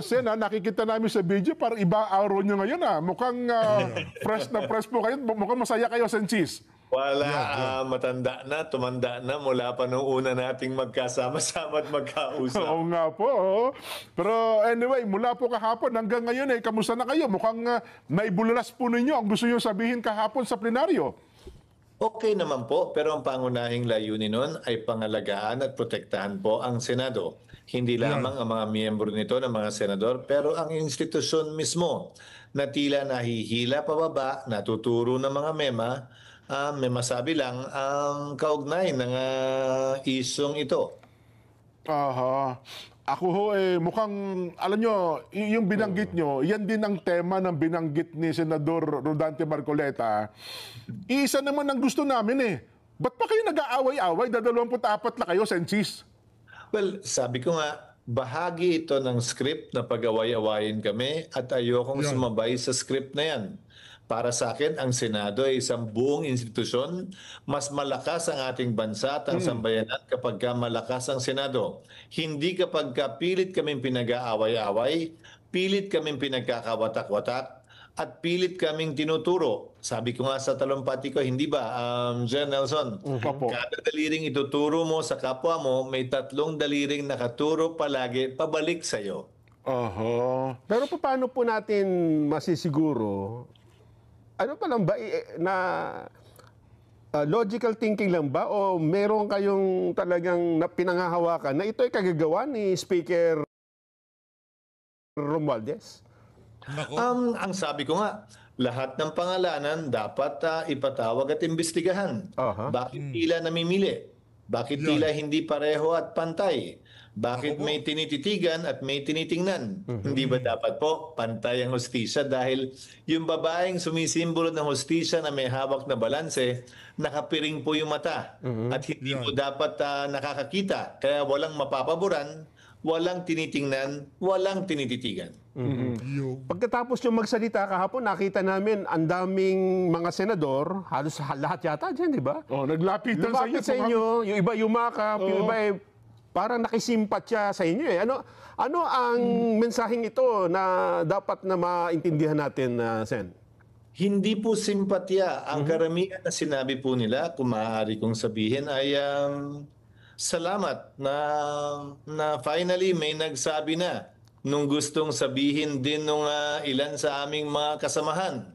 Sen, nakikita namin sa video, parang iba araw nyo ngayon. Mukhang fresh na fresh po kayo. Mukhang masaya kayo, Sen Cheese. Wala, matanda na, tumanda na mula pa nung una nating magkasama-sama at magkausap. Oo nga po. Pero anyway, mula po kahapon hanggang ngayon, kamusta na kayo? Mukhang naibulalas po ninyo ang gusto nyo sabihin kahapon sa plenaryo. Okay naman po, pero ang pangunahing layunin nun ay pangalagaan at protektahan po ang Senado. Hindi lamang ang mga miyembro nito ng mga senador, pero ang institusyon mismo na tila nahihila pababa, natuturo ng mga may masabi lang ang kaugnay ng isyong ito. Aha. Ako ho, mukhang, alam nyo, yung binanggit nyo, yan din ang tema ng binanggit ni Senador Rodante Marcoleta. Isa naman ang gusto namin Ba't pa kayo nag-aaway-aaway? 24 na kayo, Sen Cheese. Well, sabi ko nga, bahagi ito ng script na pag-away-awayin kami at ayokong sumabay sa script na yan. Para sa akin, ang Senado ay isang buong institusyon. Mas malakas ang ating bansa at ang sambayanan kapag malakas ang Senado. Hindi kapag pilit kaming pinag-aaway-away, pilit kaming pinagkakawatak-watak, at pilit kaming tinuturo. Sabi ko nga sa talumpati ko, hindi ba, Jen Nelson? Kada daliring ituturo mo sa kapwa mo, may 3 daliring nakaturo palagi pabalik sa'yo. Pero paano po natin masisiguro? Ano pa lang ba na logical thinking lang ba o meron kayong talagang pinanghahawakan na ito ay kagagawa ni Speaker Romualdez? Ang sabi ko nga, lahat ng pangalanan dapat ipatawag at imbestigahan. Bakit tila namimili? Bakit tila hindi pareho at pantay? Bakit may tinititigan at may tinitingnan? Hindi ba dapat po pantay ang hustisya dahil yung babaeng sumisimbolo ng hustisya na may hawak na balanse, nakapiring po yung mata at hindi mo dapat nakakakita. Kaya walang mapapaboran, walang tinitingnan, walang tinititigan. Pagkatapos yung magsalita kahapon, nakita namin ang daming mga senador, halos lahat yata dyan, di ba? Naglapitan sa inyo, yung iba yumakap, yung iba parang nakisimpatya sa inyo Ano ang mensaheng ito na dapat na maintindihan natin, Sen? Hindi po simpatya. Ang karamihan na sinabi po nila, kung maaari kong sabihin, ay salamat na finally may nagsabi na nung gustong sabihin din nung ilan sa aming mga kasamahan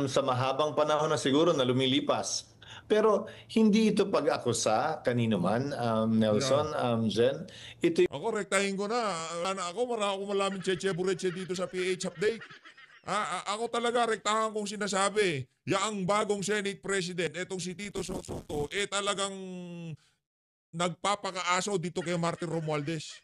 sa mahabang panahon na siguro na lumilipas. Pero hindi ito pag-akusa kanino man, Nelson, Jen. Ako, rektahin ko na. Ako, marami akong malamin cheche-bureche dito sa PH Update. Ako talaga, rektahan kong sinasabi. Yaang bagong Senate President, etong si Tito Soto, talagang nagpapakaaso dito kay Martin Romualdez.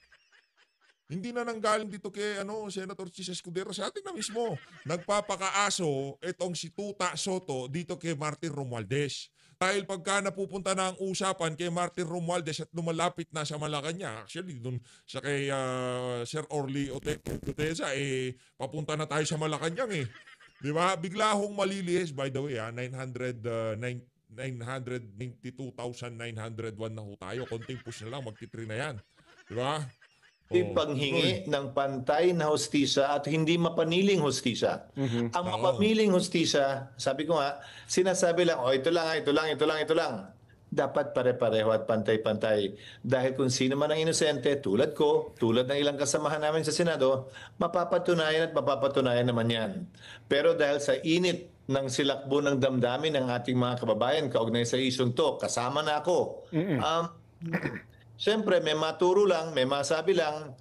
Hindi na nanggaling dito kay Senator Chis Escudero. Sa atin na mismo, nagpapakaaso etong si Tuta Soto dito kay Martin Romualdez. Dahil pagka napupunta na ang usapan kay Martin Romualdez at lumalapit na sa Malacanang, actually dun sa kay Sir Orly Oteza, papunta na tayo sa Malacanang Di ba? Bigla hong malilihis, by the way, 992,901 na ho tayo. Konting push na lang, magti-3 na yan. Di ba? Panghingi ng pantay na hustisya at hindi mapaniling hustisya. Ang mapaniling hustisya, sabi ko nga, sinasabi lang, ito lang. Dapat pare-pareho at pantay-pantay. Dahil kung sino man ang inosente, tulad ko, tulad ng ilang kasamahan namin sa Senado, mapapatunayan naman yan. Pero dahil sa init ng silakbo ng damdamin ng ating mga kababayan, kaugnay sa isyong to, kasama na ako. Siyempre, may maturo lang, may masabi lang,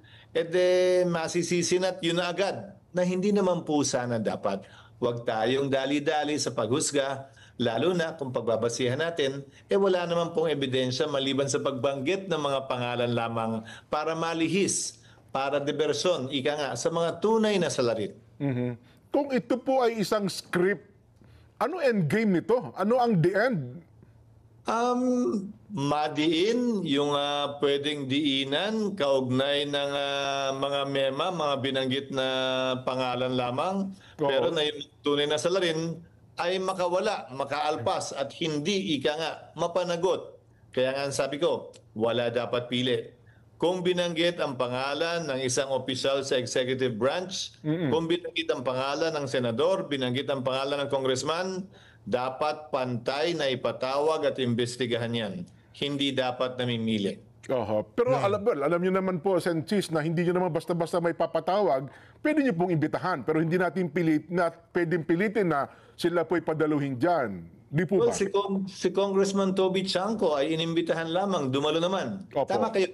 masisisinat yun na agad na hindi naman po sana dapat. Huwag tayong dali-dali sa paghusga, lalo na kung pagbabasihan natin, wala naman pong ebidensya maliban sa pagbanggit ng mga pangalan lamang para malihis, para diversyon, ika nga, sa mga tunay na salarit. Kung ito po ay isang script, ano endgame nito? Ano ang the end? Madiin yung pwedeng diinan kaugnay ng mga mga binanggit na pangalan lamang. Pero na yung tunay na salarin ay makawala, makaalpas at hindi ika nga mapanagot. Kaya nga sabi ko, wala dapat pili. kung binanggit ang pangalan ng isang opisyal sa executive branch, kung binanggit ang pangalan ng senador, binanggit ang pangalan ng congressman, dapat pantay na ipatawag at imbestigahan yan. Hindi dapat namimili. Oho. Pero alam niyo naman po, Sen. Chis, na hindi niyo naman basta-basta may papatawag, pwede niyo pong imbitahan. Pero hindi natin pwedeng pilitin na sila po'y padaluhin dyan. Di po Well, ba? si Congressman Toby Chanco ay inimbitahan lamang, dumalo naman. Opo. Tama kayo.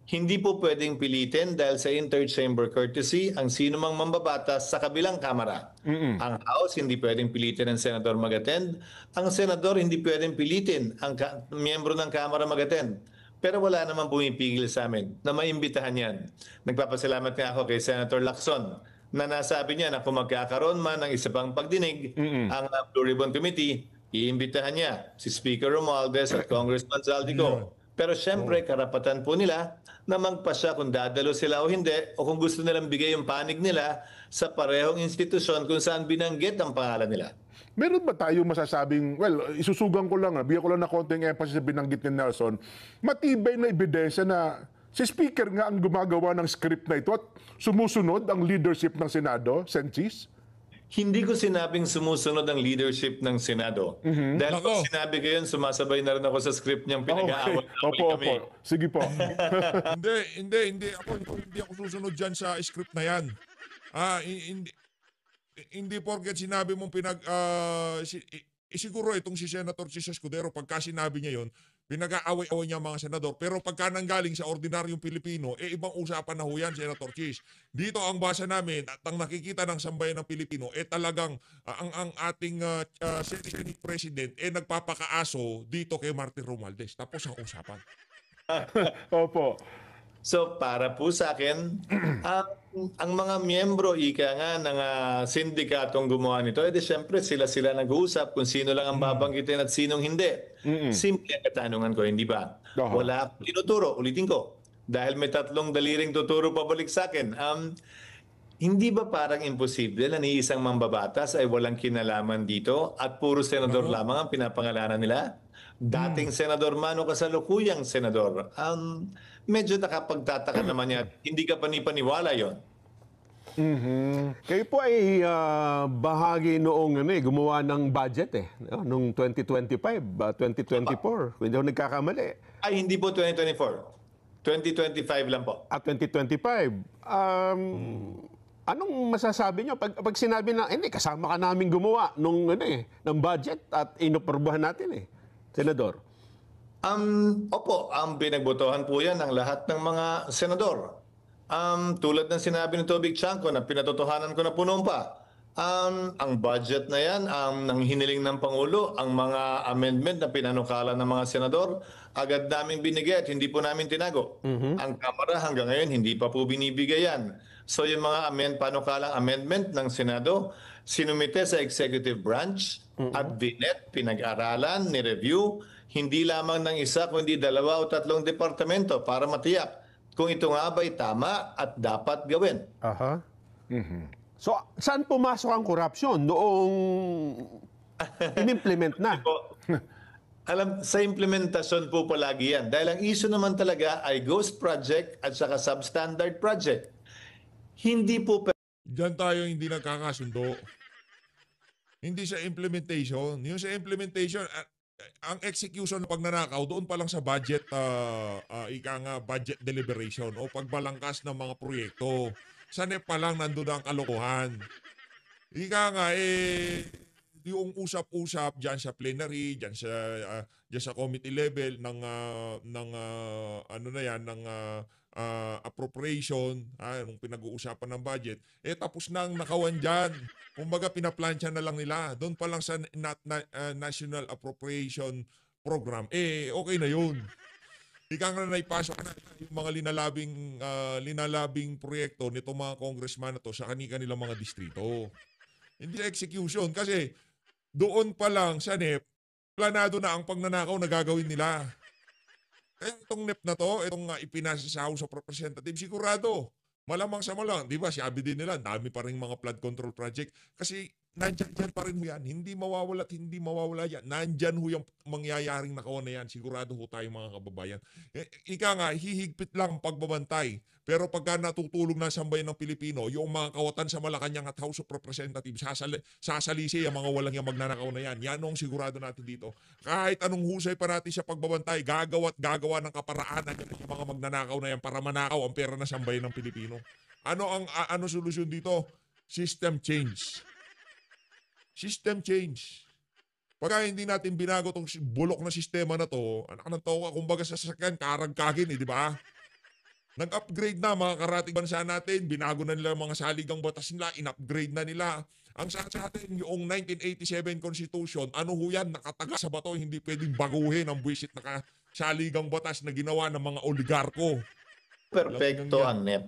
Hindi po pwedeng pilitin dahil sa inter-chamber courtesy ang sino mang mambabatas sa kabilang kamara. Ang House hindi pwedeng pilitin ang senador mag-attend. Ang senador hindi pwedeng pilitin ang miyembro ng kamara mag-attend. Pero wala naman pumipigil sa amin na maimbitahan yan. Nagpapasalamat nga ako kay Senator Lacson na nasabi niya na kung magkakaroon man ng isa pang pagdinig ang Blue Ribbon Committee, iimbitahan niya si Speaker Romualdez at Congressman Zaldico. Pero syempre, karapatan po nila na magpasya kung dadalo sila o hindi o kung gusto nilang bigay yung panig nila sa parehong institusyon kung saan binanggit ang pangalan nila. Meron ba tayo masasabing, well, isusugan ko lang, bigyan ko lang na konting emphasis sa binanggit ni Nelson, matibay na ebidensya na si Speaker nga ang gumagawa ng script na ito at sumusunod ang leadership ng Senado, Sen. Chis? Hindi ko sinabing sumusunod ang leadership ng Senado. Dahil Nako. kung sinabi ko yun, sumasabay na rin ako sa script niyang pinag-aaway Opo, kami. opo. Sige po. Hindi ako susunod diyan sa script na 'yan. Hindi porket sinabi mong siguro itong si Senator Chis Escudero, pagka sinabi niya yon, pinag-aaway-away niya ang mga senador. Pero pagka nanggaling sa ordinaryong Pilipino, ibang usapan na ho yan, Senator Chis. Dito ang basa namin at ang nakikita ng sambayan ng Pilipino, talagang ang ating Senate President nagpapakaaso dito kay Martin Romualdez. Tapos ang usapan. Opo. So para po sa akin, ang mga miyembro ika nga ng sindikatong gumawa nito, siyempre sila nag-uusap kung sino lang ang babanggitin at sinong hindi. Simple ang katanungan ko, hindi ba? Oho. Wala akong tinuturo, ulitin ko. Dahil may 3 daliring tuturo pabalik sa akin. Hindi ba parang imposible na ni isang mambabatas ay walang kinalaman dito at puro senador lamang ang pinapangalanan nila? Dating senador man o kasalukuyang senador. Medyo nakapagtataka naman yan. Hindi ka panipaniwala yon. Kayo po ay bahagi noong gumawa ng budget noong 2025, 2024. Kung hindi ako nagkakamali. Ay, hindi po 2024. 2025 lang po. At 2025, anong masasabi nyo? Pag sinabi na, hindi, kasama ka namin gumawa ng budget at inoporbahan natin Senador. Opo, pinagbotohan po yan ng lahat ng mga senador. Tulad ng sinabi ni Toby Chanco na pinatotohanan ko na po noon pa. Ang budget na yan, nang hiniling ng Pangulo, ang mga amendment na pinanukala ng mga senador, agad naming binigay at hindi po namin tinago. Ang Kamara hanggang ngayon hindi pa po binibigay yan. So yung mga panukalang amendment ng Senado, sinumite sa executive branch at binet, pinag-aralan, ni-review, hindi lamang ng isa kundi 2 o 3 departamento para matiyak kung ito nga ba'y tama at dapat gawin. Aha. So, saan pumasok ang korupsyon noong in-implement na? Alam, sa implementasyon po palagi yan. Dahil ang issue naman talaga ay ghost project at saka substandard project. Hindi po Diyan tayo hindi nagkakasundo. Hindi sa implementation. Yung sa implementation, ang execution ng pagnanakaw, doon pa lang sa budget, budget deliberation o pagbalangkas ng mga proyekto. Sa NEP pa lang nandun ang kalokohan. Yung usap-usap dyan sa plenary, dyan sa committee level ng appropriation, nung pinag-uusapan ng budget, tapos na ang nakawan dyan. Kumbaga pinaplansya na lang nila. Doon pa lang sa National Appropriation Program, okay na yun. Ika nga na naipasok na yung mga linalabing proyekto nito mga congressman na to sa kanilang mga distrito. Hindi execution kasi doon pa lang sa NEP, planado na ang pagnanakaw na gagawin nila. Kaya itong NEP na to, itong ipinasa sa House of Representatives, sigurado, malamang sa malang, di ba, sabi din nila, dami pa rin mga flood control project. Kasi nandyan dyan pa rin ho yan. Hindi mawawala at hindi mawawala yan. Nandyan ho yung mangyayaring nakaw na yan. Sigurado ho tayo mga kababayan. Ika nga, hihigpit lang ang pagbabantay. Pero pagka natutulog na sambayan ng Pilipino, yung mga kawatan sa Malacanang at House of Representatives, sasalisi ang mga walang yung magnanakaw na yan. Yan ang sigurado natin dito. Kahit anong husay pa natin sa pagbabantay, gagawa ng kaparaanan yung mga magnanakaw na yan para manakaw ang pera na sambayan ng Pilipino. Ano solusyon dito? System change. System change. Pagka hindi natin binago tong bulok na sistema na to, anak ng tao, kumbaga sa sasakyan, karagkagin di ba? Nag-upgrade na mga karating bansa natin, binago na nila mga saligang batas nila, in-upgrade na nila. Ang sa atin, yung 1987 Constitution, ano ho yan, nakataga sa bato, hindi pwedeng baguhin ang buwisit na saligang batas na ginawa ng mga oligarko. Perfecto ang NEP.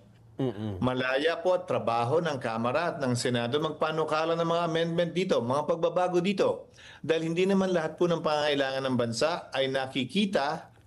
Malaya po at trabaho ng Kamara at ng Senado magpanukala ng mga amendment dito, mga pagbabago dito. Dahil hindi naman lahat po ng pangangailangan ng bansa ay nakikita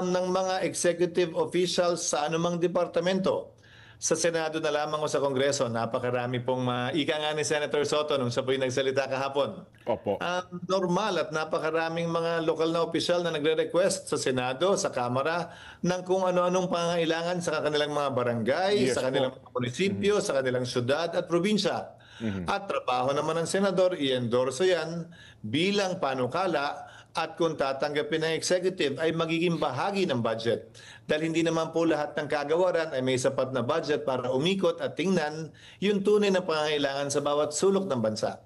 ng mga executive officials sa anumang departamento. Sa Senado na lamang o sa Kongreso, napakarami pong ika nga ni Senator Soto nung siya po'y nagsalita kahapon. Opo. Normal at napakaraming mga lokal na opisyal na nagre-request sa Senado, sa Kamara, ng kung ano-anong pangangailangan sa kanilang mga barangay, Yes, sa kanilang mga munisipyo, sa kanilang syudad at probinsya. At trabaho naman ng Senador, i-endorso yan bilang panukala at kung tatanggapin ng executive ay magiging bahagi ng budget. Dahil hindi naman po lahat ng kagawaran ay may sapat na budget para umikot at tingnan yung tunay na pangangailangan sa bawat sulok ng bansa.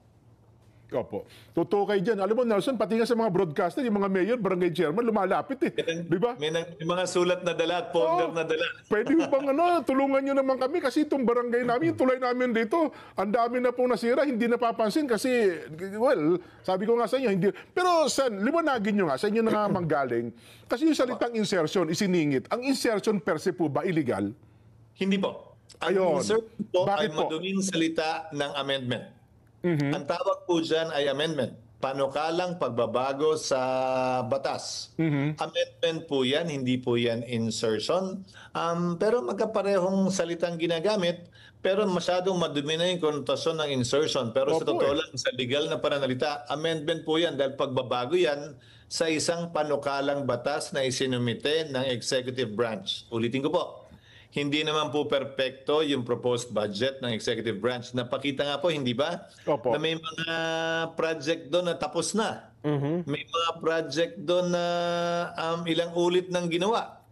Opo. Totoo kayo dyan. Alam mo, Nelson, pati nga sa mga broadcaster, yung mga mayor, barangay chairman, lumalapit eh. Di ba? May mga sulat na dala at folder na dala. Pwede bang tulungan nyo naman kami kasi itong barangay namin, yung tulay namin dito, ang dami na pong nasira, hindi napapansin kasi, well, sabi ko nga sa inyo, hindi. Pero, Sen, liwanagin nyo nga, sa inyo na nga manggaling, kasi yung salitang insertion, isiningit. Ang insertion per se po ba illegal? Hindi po. Ang Ayun. insert po Bakit ay po? maduming salita ng amendment. Ang tawag po dyan ay amendment. Panukalang pagbabago sa batas. Amendment po yan, hindi po yan insertion. Pero magkaparehong salitang ginagamit, pero masyadong madumi na yung konotasyon ng insertion. Pero sa Opo, totoo lang, sa legal na pananalita, amendment po yan dahil pagbabago yan sa isang panukalang batas na isinumite ng executive branch. Ulitin ko po. Hindi naman po perpekto yung proposed budget ng executive branch. Napakita nga po, hindi ba? Opo. Na may mga project doon na tapos na. May mga project doon na ilang ulit nang ginawa.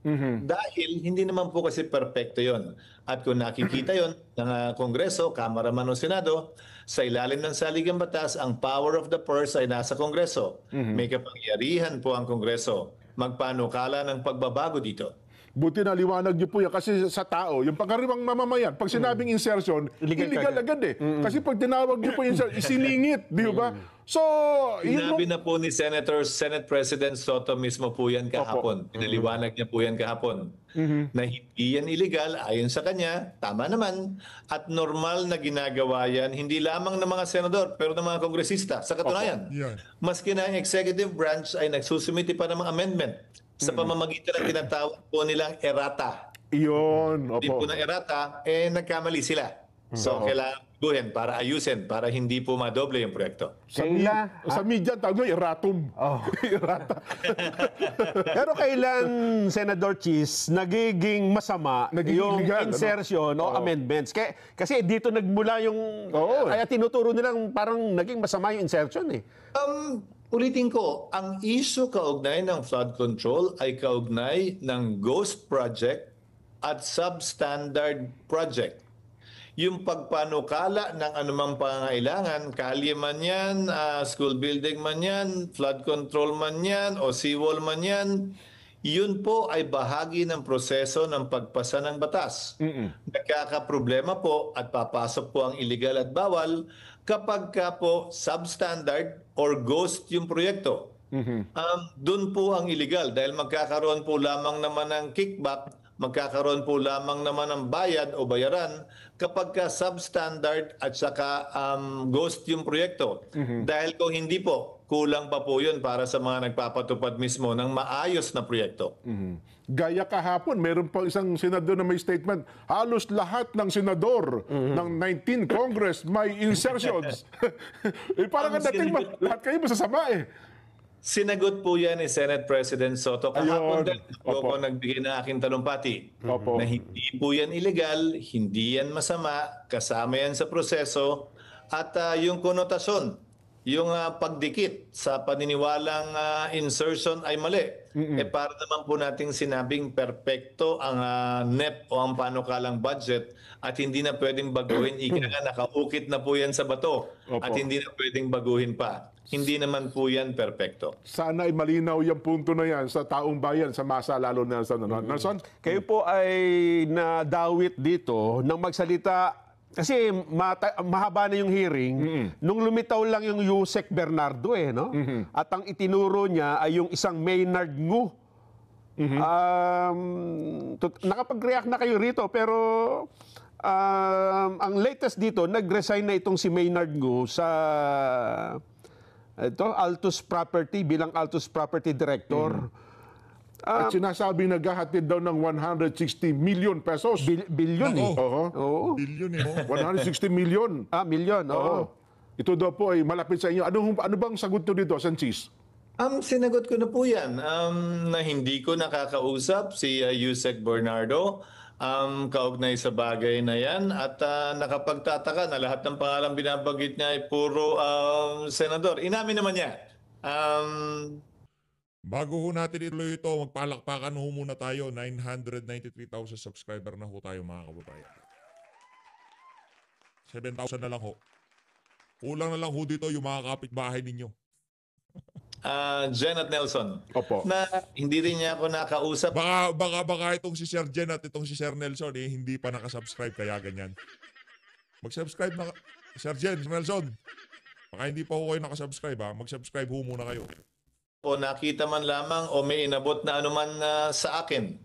Dahil hindi naman po kasi perpekto yon. At kung nakikita yon ng Kongreso, Kamara man o Senado, sa ilalim ng saligang batas, ang power of the purse ay nasa Kongreso. May kapangyarihan po ang Kongreso. Magpanukala ng pagbabago dito. Buti na liwanag niyo po yan kasi sa tao, yung pangkaraniwang mamamayan, pag sinabing insertion, illegal agad eh. Kasi pag tinawag niyo po yung isiningit, di ba? So, Sinabi na po ni Senate President Soto mismo po yan kahapon. Pinaliwanag niya po yan kahapon. Na hindi yan illegal, ayon sa kanya, tama naman. At normal na ginagawa yan, hindi lamang ng mga senador, pero ng mga kongresista. Sa katunayan, Yan. maski na ang executive branch ay nagsusumiti pa ng mga amendment sa pamamagitan ng tinatawag po nilang errata. Iyon, Hindi po opo. ng errata, nagkamali sila. So, kailangan buhin para ayusin, para hindi po madoble yung proyekto. Sa media, tawag nyo, erratum. Oh. Errata. Pero kailan, Senador Chis, nagiging masama Nagiging yung illegal, ano? insertion o Oo. amendments? Kasi dito nagmula yung... Oo. Kaya tinuturo nilang parang naging masama yung insertion eh. Ulitin ko, ang issue kaugnay ng flood control ay kaugnay ng ghost project at substandard project. Yung pagpanukala ng anumang pangangailangan, kalye man yan, school building man yan, flood control man yan, o seawall man yan, yun po ay bahagi ng proseso ng pagpasa ng batas. Nagkakaproblema po at papasok po ang illegal at bawal kapag ka po substandard or ghost yung proyekto. Doon po ang illegal dahil magkakaroon po lamang naman ng kickback magkakaroon po lamang naman ng bayad o bayaran kapag ka substandard at saka ghost yung proyekto. Dahil kung hindi po, kulang pa po yun para sa mga nagpapatupad mismo ng maayos na proyekto. Gaya kahapon, meron pa isang senador na may statement, halos lahat ng senador ng 19 Congress may insertions. Parang ang dating, lahat kayo masasama eh. Sinagot po yan ni Senate President Soto. Kahapon Ayun. din ako nagbigay ng aking talumpati Opo. na hindi po yan illegal, hindi yan masama, kasama yan sa proseso at yung konotasyon, yung pagdikit sa paniniwalang insertion ay mali. Para naman po nating sinabing perpekto ang NEP o ang panukalang budget at hindi na pwedeng baguhin. Ika nga, nakaukit na po yan sa bato at hindi na pwedeng baguhin pa. Hindi naman po yan perpekto. Sana ay malinaw yung punto na yan sa taong bayan, sa masa lalo na sa Nelson. Kayo po ay nadawit dito nang magsalita kasi mahaba na yung hearing. Nung lumitaw lang yung Yusek Bernardo no? At ang itinuro niya ay yung isang Maynard Ngu. Nakapag-react na kayo rito pero ang latest dito, nag-resign na itong si Maynard Ngu sa Altus Property bilang Altus Property Director. At sinasabing naghahatid daw ng 160 million pesos. Bilyon eh. Nako. Oo. Bilyon eh, no? 160 million. Milyon. Oo. Ito daw po ay malapit sa inyo. Ano bang sagot nyo dito, Sanchis? Sinagot ko na po yan na hindi ko nakakausap si Yusek Bernardo kaugnay sa bagay na yan at nakapagtataka na lahat ng pangalan binabanggit niya ay puro senador. Inamin naman niya. Bago ho natin ituloy ito, magpalakpakan ho muna tayo. 993,000 subscriber na ho tayo mga kababayan. 7,000 na lang ho. Kulang na lang ho dito yung mga kapitbahay ninyo. Jen at Nelson. Opo. Na hindi rin niya ako nakausap. Baka itong si Sir Jen at itong si Sir Nelson hindi pa nakasubscribe kaya ganyan. Mag-subscribe na Sir Jen, Sir Nelson. Baka hindi pa ho kayo nakasubscribe mag-subscribe ho muna kayo. O nakita man lamang o may inabot na anuman sa akin.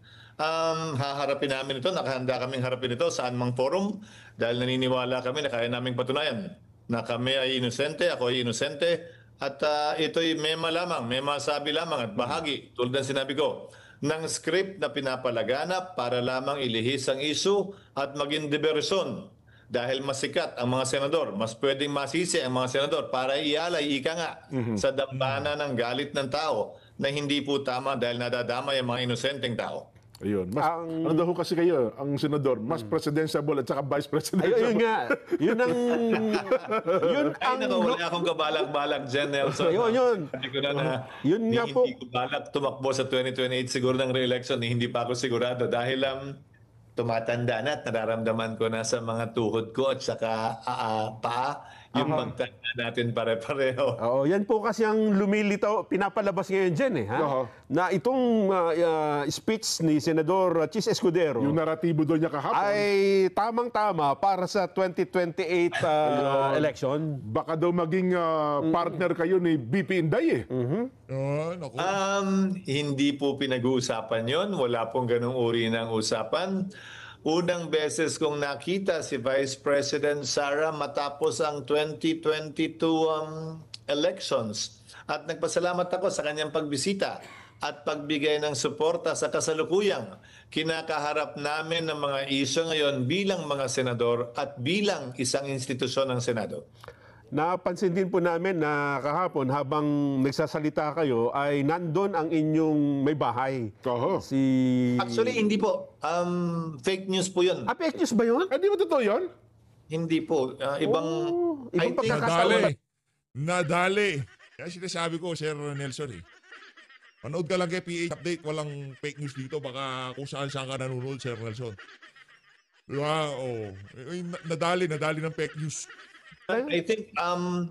Haharapin namin ito, nakahanda kaming harapin ito saan mang forum dahil naniniwala kami na kaya naming patunayan na kami ay inosente, ako ay inosente at ito'y mema lamang, may masabi lamang at bahagi tulad ng sinabi ko ng script na pinapalaganap para lamang ilihis ang issue at maging diversyon. Dahil masikat ang mga senador, mas pwedeng masisi ang mga senador para ialay, ika nga, sa dambana ng galit ng tao na hindi po tama dahil nadadamay ang mga inosenteng tao. Ayun. Ano daw ho kasi kayo, ang senador, mas presidentiable at saka vice presidentiable. Ayun nga. Yun ang... Ay, wala akong kabalak-balak, Jen Nelson. Yun. Sabi ko na Yun nga po. hindi ko balak tumakbo sa 2028 siguro ng re-election, hindi pa ako sigurado dahil tumatanda na at nararamdaman ko na sa mga tuhod ko at saka paa yung magtanda natin pare-pareho. Oo, yan po kasi ang lumilitaw, pinapalabas ngayon dyan na itong speech ni Senador Chis Escudero Yung naratibo doon niya kahapon. ay tamang-tama para sa 2028 election. Baka daw maging partner kayo ni BP Inday Naku. Hindi po pinag-uusapan yon. Wala pong ganung uri ng usapan. Unang beses kong nakita si Vice President Sara matapos ang 2022 elections. At nagpasalamat ako sa kanyang pagbisita at pagbigay ng suporta sa kasalukuyang kinakaharap namin ng mga isyu ngayon bilang mga senador at bilang isang institusyon ng Senado. Napansin din po namin na kahapon habang nagsasalita kayo ay nandun ang inyong may bahay. Oho. Actually, hindi po. Fake news po yun. Fake news ba yun? Di ba totoo yun? Hindi po. Ibang ibang Nadali. Kaya sinasabi ko, Sir Nelson Manood ka lang kay PH Update, walang fake news dito. Baka kung saan ka nanonood, Sir Nelson. Diba? Nadali ng fake news. I think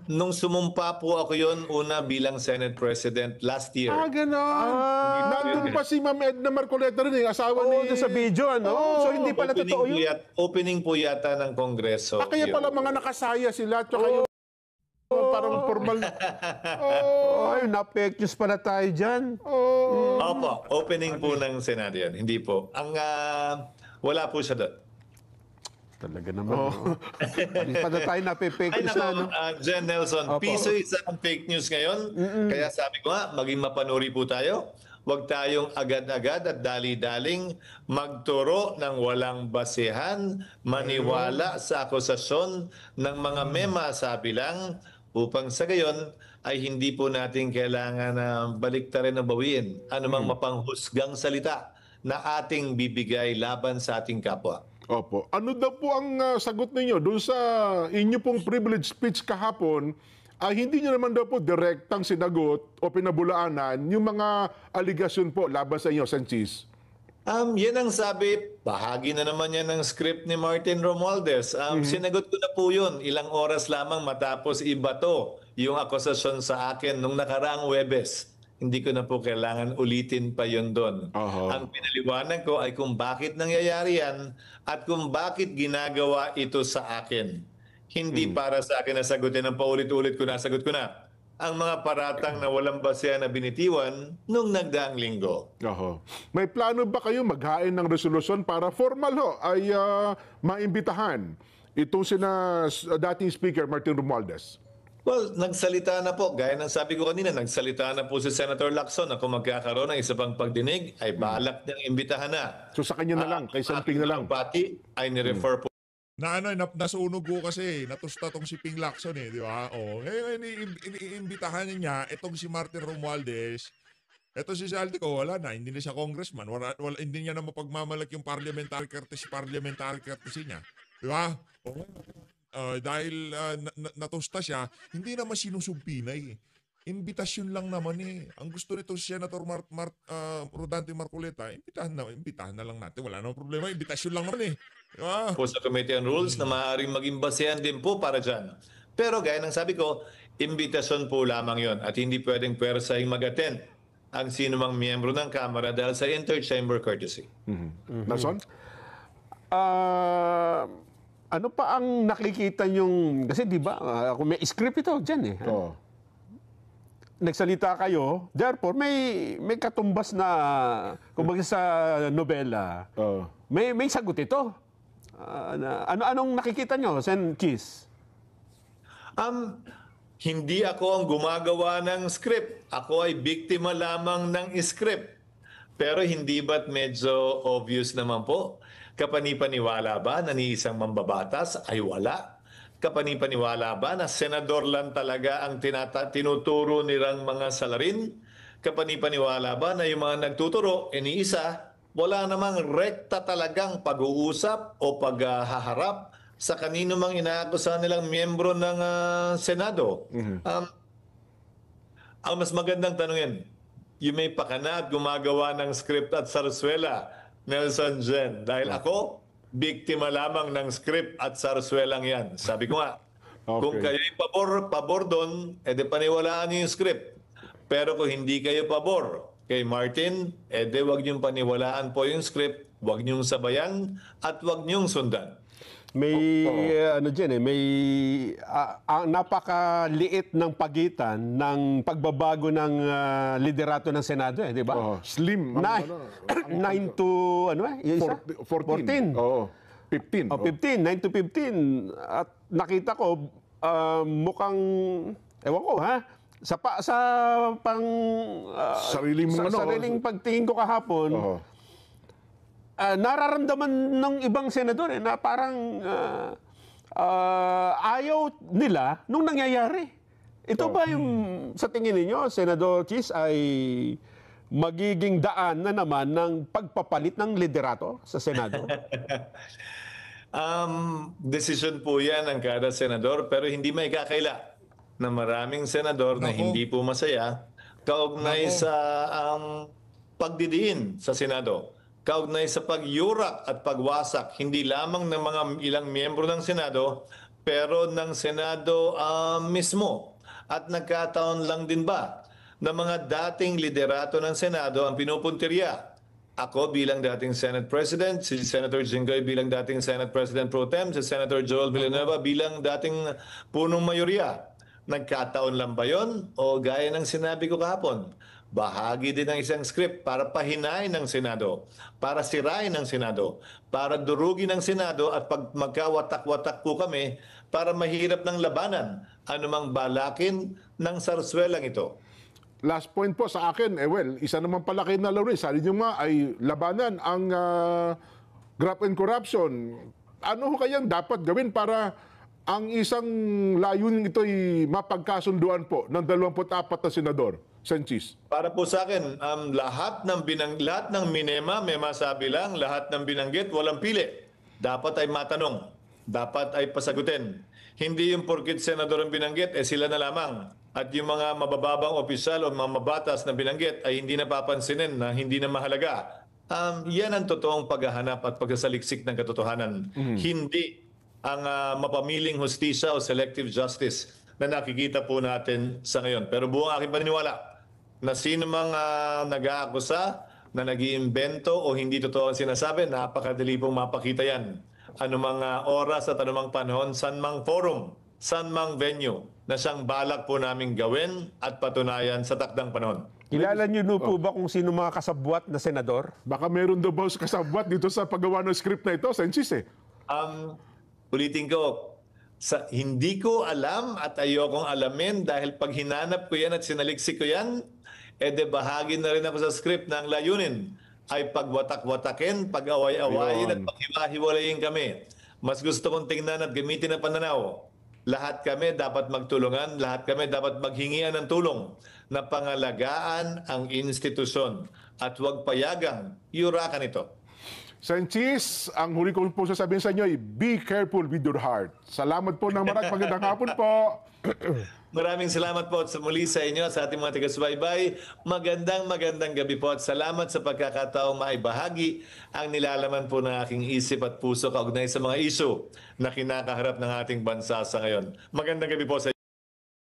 nung sumumpa po ako yon una bilang Senate President last year. Ganon. Nandun pa si Ma'am Edna Marcoleta rin asawa ni... sa video, So hindi pala totoo yun. Opening po yata ng Kongreso. Kaya pala mga nakasaya sila. Tsaka yung parang formal. Ay, na-fake news pala tayo dyan. Opo, opening po ng Senado yan. Hindi po. Wala po siya doon. Talaga naman. Hindi pa na tayo na-fake Ay news na, nako, no? Jen Nelson, Opo. piso isa ang fake news ngayon. Kaya sabi ko nga, maging mapanuri po tayo. Huwag tayong agad-agad at dali-daling magturo ng walang basehan, maniwala sa akusasyon ng mga memasabi lang upang sa gayon ay hindi po natin kailangan na baliktarin o bawiin anumang mapanghusgang salita na ating bibigay laban sa ating kapwa. Opo. Ano daw po ang sagot ninyo doon sa inyo pong privilege speech kahapon? Hindi nyo naman daw po direktang sinagot o pinabulaanan yung mga aligasyon po laban sa inyo, Sanchis. Yan ang sabi, bahagi na naman yan ng script ni Martin Romualdez. Sinagot ko na po yun, ilang oras lamang matapos ibato yung akusasyon sa akin nung nakaraang Huwebes. Hindi ko na po kailangan ulitin pa yun doon. Ang pinaliwanag ko ay kung bakit nangyayari yan at kung bakit ginagawa ito sa akin. Hindi para sa akin na sagutin ng paulit-ulit ko nasagot ko na. Ang mga paratang na walang basehan na binitiwan nung nagdaang linggo. May plano ba kayo maghain ng resolusyon para formal ay maimbitahan itong dating Speaker Martin Romualdez? Well, nagsalita na po. Gaya ng sabi ko kanina, nagsalita na po si Senator Lacson na kung magkakaroon ng isa pang pagdinig, ay balak niyang imbitahan na. So sa kanya na lang, kay Sanping na lang. Pati ay nirefer po Nasunog ko kasi, natusta tong si Ping Lacson di ba? Iniimbitahan niya itong si Martin Romualdez. Ito si Saldico, wala na, hindi na siya congressman. Hindi niya na mapagmamalak yung parliamentary courtesy niya. Di ba? Dahil natusta siya, hindi naman sinusumpinay. Imbitasyon lang naman Ang gusto nito si Senator Rodante Marcoleta, imbitahan na lang natin. Wala namang problema, imbitasyon lang naman Diba? po sa Committee on Rules na maaaring maging basehan din po para dyan. Pero gaya ng sabi ko, imbitasyon po lamang yon at hindi pwedeng pwersahing mag-attend ang sino mang miyembro ng Kamara dahil sa inter-chamber courtesy. Nason? Ano pa ang nakikita yung kasi di ba kung may script ito diyan nagsalita kayo, therefore may katumbas na kumbaga sa nobela. May sagot ito. Anong nakikita nyo, Sen Cheese? Hindi ako ang gumagawa ng script. Ako ay biktima lamang ng script. Pero hindi ba't medyo obvious naman po? Kapanipaniwala ba na ni isang mambabatas ay wala? Kapanipaniwala ba na senador lang talaga ang tinuturo nilang mga salarin? Kapanipaniwala ba na yung mga nagtuturo, ni isa, wala namang rekta talagang pag-uusap o paghaharap sa kanino mang inaakusahan nilang miyembro ng Senado? Ang mas magandang tanungin, yung may pakana at gumagawa ng script at sarswela, Nelson Jen. Dahil ako, biktima lamang ng script at sarswelang yan. Sabi ko nga, kung kayo'y pabor doon, edi paniwalaan niyo yung script. Pero kung hindi kayo pabor kay Martin, wag niyong paniwalaan po yung script, wag niyong sabayan, at wag niyong sundan. May may napakaliit ng pagitan ng pagbabago ng liderato ng Senado di ba? Slim. 9 to yung isa? 14. 15. 15, 9 to 15. At nakita ko mukhang ewan ko sa sariling pagtingin ko kahapon. Nararamdaman ng ibang senador na parang ayaw nila nung nangyayari. Ito ba yung sa tingin ninyo, Senador Cheese, ay magiging daan na naman ng pagpapalit ng liderato sa Senado? Decision po yan ng kada senador, pero hindi may kakaila na maraming senador na hindi po masaya kaugnay sa pagdidiin sa Senado. Kaugnay sa pagyurak at pagwasak, hindi lamang ng mga ilang miyembro ng Senado, pero ng Senado mismo. At nagkataon lang din ba na mga dating liderato ng Senado ang pinupuntirya? Ako bilang dating Senate President, si Senator Jinggoy bilang dating Senate President Pro Tem, si Senator Joel Villanueva bilang dating punong mayorya. Nagkataon lang ba yun? O gaya ng sinabi ko kahapon, bahagi din ng isang script para pahinain ng Senado, para sirain ng Senado, para durugin ng Senado at pag magkawatak-watak po kami para mahirap ng labanan anumang balakin ng sarswelang ito. Last point po sa akin, isa naman pala kayo na Lawrence, sabi niyo nga ay labanan ang graft and corruption. Ano ho kayang dapat gawin para ang isang layunin ito'y mapagkasunduan po ng 24 na senador, Senchis? Para po sa akin, lahat ng minema, may masabi lang, lahat ng binanggit, walang pili. Dapat ay matanong, dapat ay pasagutin. Hindi yung porkit senador ang binanggit, sila na lamang. At yung mga mabababang opisyal o mga mabatas na binanggit ay hindi napapansinin na hindi na mahalaga. Yan ang totoong paghahanap at pagsasaliksik ng katotohanan. Hindi ang mapamiling hustisya o selective justice na nakikita po natin sa ngayon. Pero buong aking paniniwala na sino mang nag-aakusa na nag-iimbento o hindi totoo ang sinasabi, napakadali pong mapakita yan. Anumang oras at anumang panahon, san mang forum, san mang venue na siyang balak po namin gawin at patunayan sa takdang panahon. Kilala niyo po ba kung sino mga kasabwat na senador? Baka meron daw ba kasabwat dito sa paggawa ng script na ito, Senchis Ulitin ko, hindi ko alam at ayokong alamin dahil pag hinanap ko yan at sinaliksik ko yan, bahagi na rin ako sa script ng layunin ay pagwatak-watakin, pag-away-awayin at paghiwa-hiwalayin kami. Mas gusto kong tingnan at gamitin ang pananaw. Lahat kami dapat magtulungan, lahat kami dapat maghingian ng tulong na pangalagaan ang institusyon at huwag payagang iurakan ito. Senchis, ang huli ko po sasabihin sa inyo ay be careful with your heart. Salamat po ng marami. Magandang hapon po. Maraming salamat po sa muli sa inyo, sa ating mga taga-subaybay. Magandang gabi po at salamat sa pagkakataong maibahagi ang nilalaman po ng aking isip at puso kaugnay sa mga isyu na kinakaharap ng ating bansa sa ngayon. Magandang gabi po sa inyo.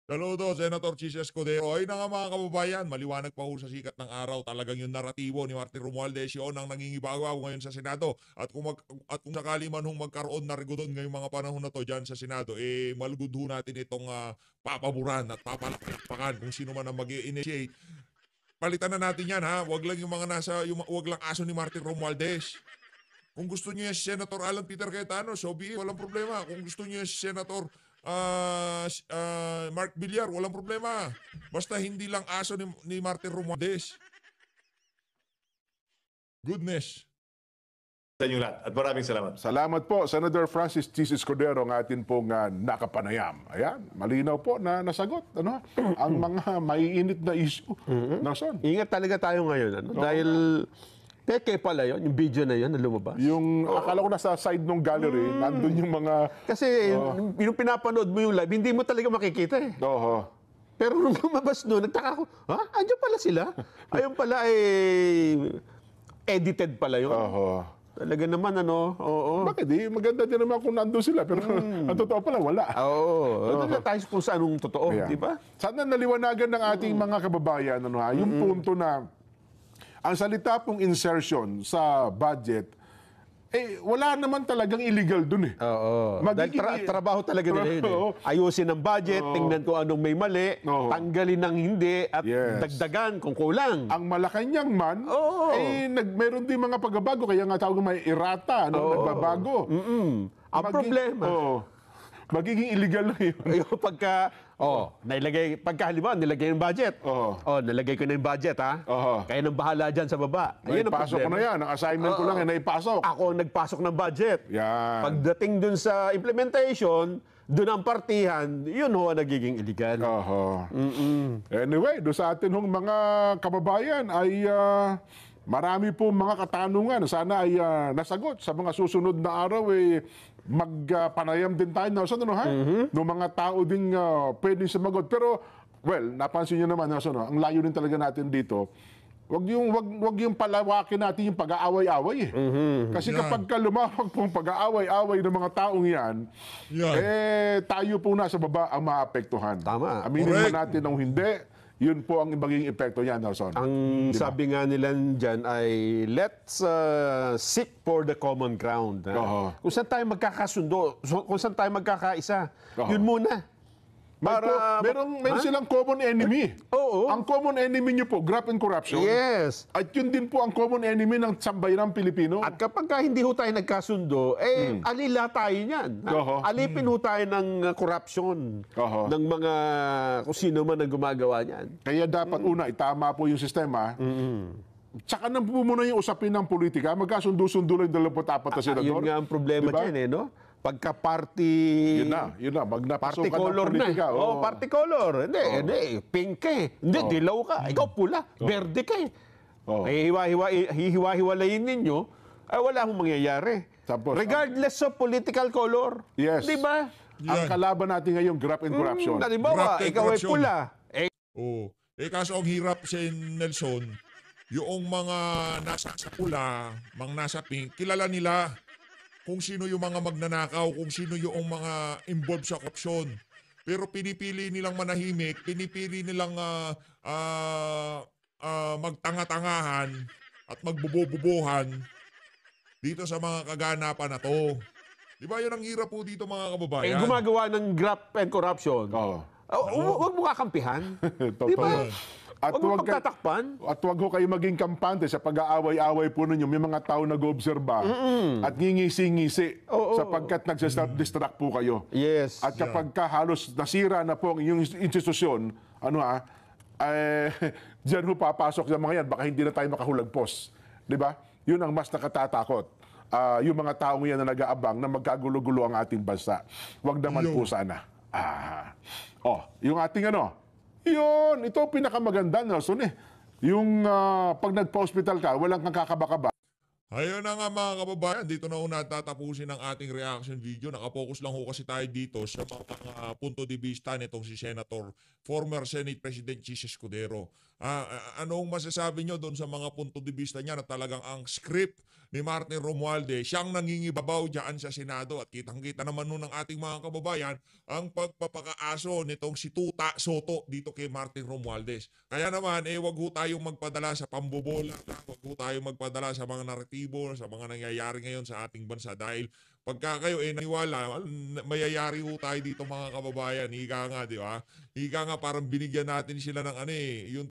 Saludo, Senator Chis Escudero. Ay na nga mga kababayan, maliwanag pa ho sa sikat ng araw. Talagang yung naratibo ni Martin Romualdez yun ang nangingibabaw ngayon sa Senado. At kung sakali man hong magkaroon na rigodon ngayong mga panahon na to dyan sa Senado, malugod ho natin itong papaburan at papalakpakan kung sino man ang mag-i-initiate. Palitan na natin yan ha. Wag lang yung mga wag lang aso ni Martin Romualdez. Kung gusto niyo si Senator Alan Peter Cayetano, so be it, walang problema. Kung gusto niyo si Senator Mark Villar, walang problema. Basta hindi lang aso ni Martin Romualdez. Goodness. Sa inyo lahat at maraming salamat. Salamat po, Senator Francis Chis Escudero, ng atin pong nakapanayam. Ayan, malinaw po na nasagot ang mga maiinit na issue. Nason? Ingat talaga tayo ngayon. Dahil peke pala yun, yung video na yun na lumabas. Yung akala ko nasa side ng gallery, nandun yung mga... Kasi yung pinapanood mo yung live, hindi mo talaga makikita eh. Pero nung lumabas doon, nagtaka ko, andiyan pala sila? Ayun pala edited pala yun. Talaga naman Bakit maganda din naman kung nandun sila, pero ang totoo pala, wala. Doon na tayo kung saan anong totoo, di ba? Sana naliwanagan ng ating mga kababayan, yung punto na ang salita pong insertion sa budget, wala naman talagang illegal dun eh. Dahil trabaho talaga nila yun eh. Ayusin ang budget, tingnan ko anong may mali, tanggalin ang hindi, at dagdagan kung kulang. Ang Malacanang man, meron din mga pagbabago, kaya nga tawag may errata, nagbabago. Ang problema, magiging illegal na yun. halimbawa, nilagay yung budget. Nilagay ko na yung budget, ha? Kaya nang bahala dyan sa baba. Ayun ang Naipasok ko na yan. Ang assignment ko lang naipasok. Ako ang nagpasok ng budget. Yan. Pagdating dun sa implementation, dun ang partihan, yun ho ang nagiging illegal. Anyway, doon sa atin hong mga kababayan ay marami po mga katanungan. Sana ay nasagot sa mga susunod na araw magpanayam din tayo na no mga tao din pwedeng sumagot. Pero napansin niyo naman ang layunin talaga natin dito. Wag yung palawakin natin yung pag-aaway-away Kasi kapag lumawak pong pag-aaway-away ng mga taong yan, tayo po nasa baba ang maapektuhan. Tama. Aminin mo natin o hindi, yun po ang magiging epekto niyan, Nelson. Ang sabi nga nila dyan ay let's seek for the common ground. Kung saan tayo magkakasundo, kung saan tayo magkakaisa, yun muna. Meron silang common enemy. Oo. Ang common enemy nyo po, graft and corruption. Yes. At yun din po ang common enemy ng sambayanang Pilipino. At kapag ka hindi ho tayo nagkasundo, alila tayo niyan. Oho. Alipin ho tayo ng corruption Oho. ng mga kung sino man ang gumagawa niyan. Kaya dapat una, itama po yung sistema. Tsaka nang po muna yung usapin ng politika, magkasundo-sundo lang yung 24 na senador. Yun nga ang problema Diba? dyan, no? Pagka-party... Yun na. Party Magnapasukan ng color na. politika. Oh, party color. Hindi, pink ka eh. Hindi, dilaw ka. Ikaw pula. Berde ka eh. Oh. Hihiwa-hiwalayin ninyo, ay wala akong mangyayari. Tapos, Regardless of political color. Yes. Di ba? Ang kalaban natin ngayon, graft and corruption. Halimbawa, Graft and ikaw ay corruption. pula. Eh, Oo. Kaso ang hirap si Nelson, yung mga nasa sa pula, mga nasa pink, kilala nila kung sino yung mga magnanakaw, kung sino yung mga involved sa korupsyon. Pero pinipili nilang manahimik, pinipili nilang magtanga-tangahan at magbubububuhan dito sa mga kaganapan na to. Di ba yun ang hirap po dito mga kababayan? gumagawa ng graft and corruption. Oo. Huwag mo kakampihan. Totoo. Di ba? At Huwag mo huwag ka- pagtatakpan. At huwag ho kayo maging kampante sa pag-aaway-away po ninyo. May mga tao nag-obserba at ngingisi-ngisi sapagkat nagsa-self-destruct po kayo. Yes. At kapag ka halos nasira na po ang inyong institusyon, diyan ho papasok sa mga yan, baka hindi na tayo makahulagpos. Di ba? Yun ang mas nakatatakot. Yung mga taong yan na nag-aabang na magkagulo-gulo ang ating bansa. Huwag naman po sana. Yung ating yun, ito pinakamaganda, Nelson eh. Yung pag nagpa-hospital ka, walang kang kakaba-kaba. Ayun na nga mga kababayan, dito na una tatapusin ang ating reaction video. Nakapokus lang ho kasi tayo dito sa mga punto de vista nitong si Senator, former Senate President Chis Escudero. Anong masasabi nyo doon sa mga punto de vista niya na talagang ang script ni Martin Romualdez, siyang nangingibabaw dyan sa Senado at kitang-kita naman nun ng ating mga kababayan ang pagpapakaaso nitong si Tuta Soto dito kay Martin Romualdez. Kaya naman, wag ho tayong magpadala sa pambobola, wag ho tayong magpadala sa mga naratibo, sa mga nangyayari ngayon sa ating bansa dahil pagka kayo naniwala, mayayari ho tayo dito mga kababayan. Higa nga, di ba? Higa nga parang binigyan natin sila ng yung